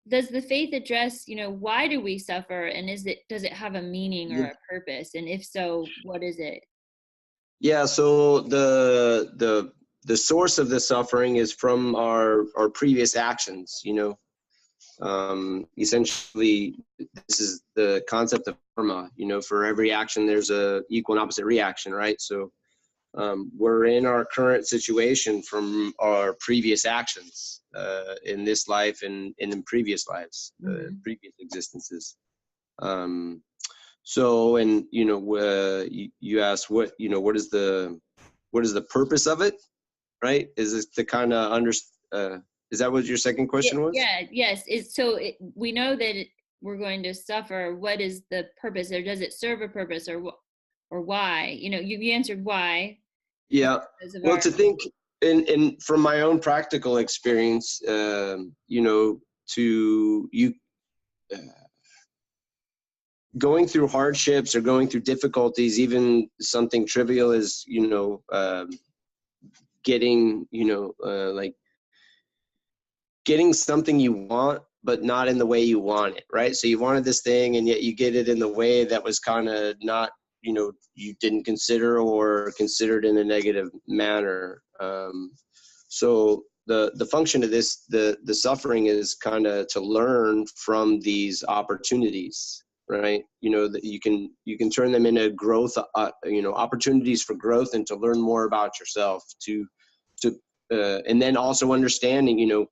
does the faith address, why do we suffer, and does it have a meaning or Yeah. a purpose? And if so, what is it? Yeah, so the source of the suffering is from our previous actions, essentially this is the concept of karma. For every action there's a equal and opposite reaction, right? So we're in our current situation from our previous actions in this life and in previous lives, previous existences. So, and you asked what is the purpose of it, right? Is this to kind of is that what your second Yeah, question was? yeah, yes. We know that we're going to suffer. What is the purpose, or does it serve a purpose, or why? You answered why. Yeah. Because of Well, our. to think in from my own practical experience, to you uh, going through hardships or going through difficulties, even something trivial as getting like getting something you want but not in the way you want it, right? So you wanted this thing and yet you get it in the way that was kind of not, you didn't consider or considered in a negative manner. So the function of this, the suffering is kind of to learn from these opportunities, right? That you can turn them into growth, opportunities for growth and to learn more about yourself, to and then also understanding,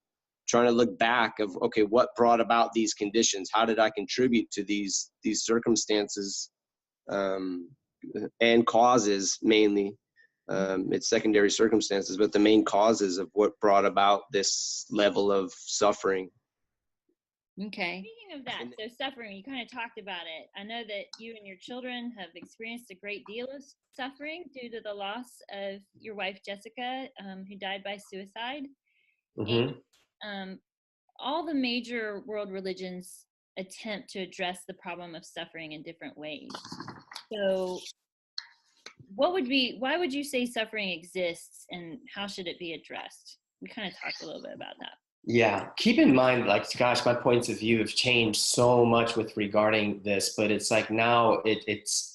trying to look back of, okay, what brought about these conditions? How did I contribute to these circumstances, and causes mainly? It's secondary circumstances, but the main causes of what brought about this level of suffering. Okay. Speaking of that, so suffering, you kind of talked about it. I know that you and your children have experienced a great deal of suffering due to the loss of your wife, Jessica, who died by suicide. And Mm-hmm. all the major world religions attempt to address the problem of suffering in different ways. So, why would you say suffering exists, and how should it be addressed? We kind of talked a little bit about that. Yeah, keep in mind, like, gosh, my points of view have changed so much with regarding this, but it's like now it's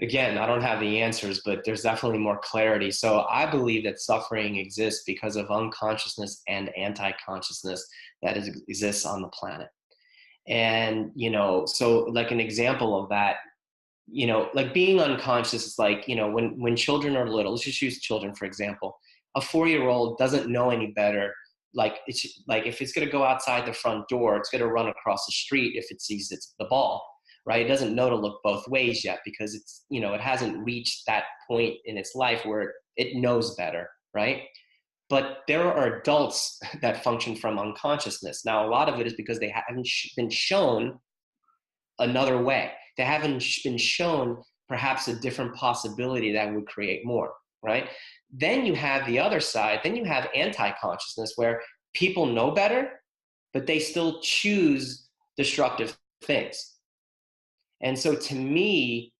again, I don't have the answers, but there's definitely more clarity. So I believe that suffering exists because of unconsciousness and anti-consciousness that exists on the planet. And, so like an example of that, like being unconscious is like, when children are little, let's just use children, for example. A 4-year-old doesn't know any better. Like, it's like, if it's going to go outside the front door, it's going to run across the street if it sees it's the ball, right? It doesn't know to look both ways yet because it's, it hasn't reached that point in its life where it knows better, right? But there are adults that function from unconsciousness. Now, a lot of it is because they haven't been shown another way. They haven't been shown perhaps a different possibility that would create more, right? Then you have the other side, then you have anti-consciousness where people know better, but they still choose destructive things. And so to me,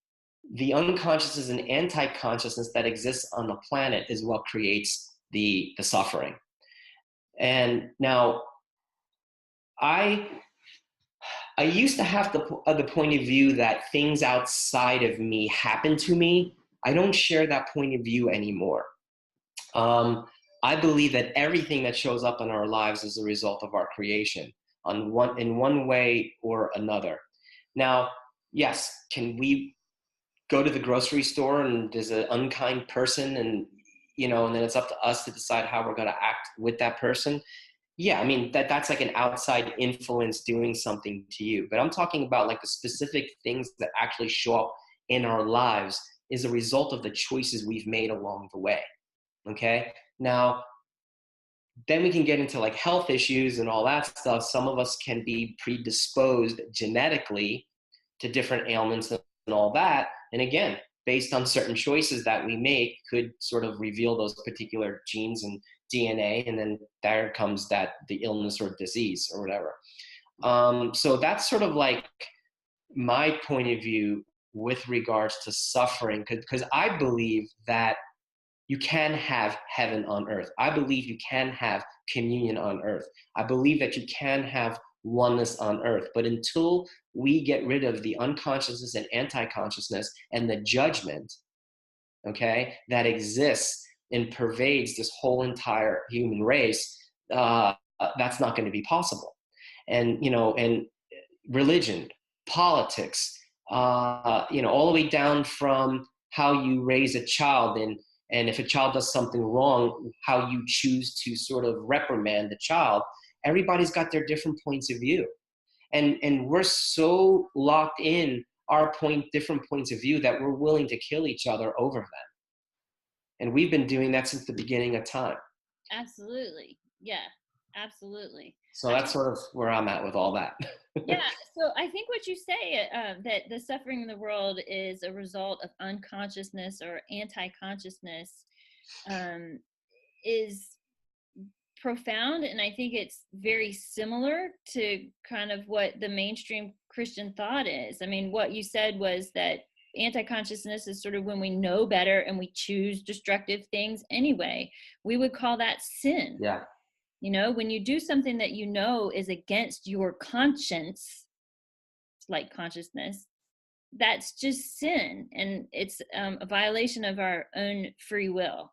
the unconsciousness and anti-consciousness that exists on the planet is what creates the suffering. And now I used to have the point of view that things outside of me happen to me. I don't share that point of view anymore. I believe that everything that shows up in our lives is a result of our creation in one way or another. Now, yes, can we go to the grocery store and there's an unkind person and then it's up to us to decide how we're going to act with that person? Yeah, I mean, that's like an outside influence doing something to you. But I'm talking about like the specific things that actually show up in our lives is a result of the choices we've made along the way. Okay? Now, then we can get into like health issues and all that stuff. Some of us can be predisposed genetically to different ailments and all that. And again, based on certain choices that we make could sort of reveal those particular genes and DNA, and then there comes the illness or disease or whatever. So that's sort of like my point of view with regards to suffering, because I believe that you can have heaven on earth. I believe you can have communion on earth. I believe that you can have oneness on earth. But until we get rid of the unconsciousness and anti-consciousness and the judgment, okay, that exists and pervades this whole entire human race, that's not going to be possible. And, you know, and religion, politics, you know, all the way down from how you raise a child, and if a child does something wrong, how you choose to sort of reprimand the child. Everybody's got their different points of view. And we're so locked in our different points of view that we're willing to kill each other over them. And we've been doing that since the beginning of time. Absolutely. Yeah, absolutely. So that's sort of where I'm at with all that. Yeah. So I think what you say, that the suffering in the world is a result of unconsciousness or anti-consciousness, is profound. And I think it's very similar to kind of what the mainstream Christian thought is. I mean, what you said was that anti-consciousness is sort of when we know better and we choose destructive things anyway. We would call that sin. Yeah. You know, when you do something that you know is against your conscience, like consciousness, that's just sin. And it's a violation of our own free will.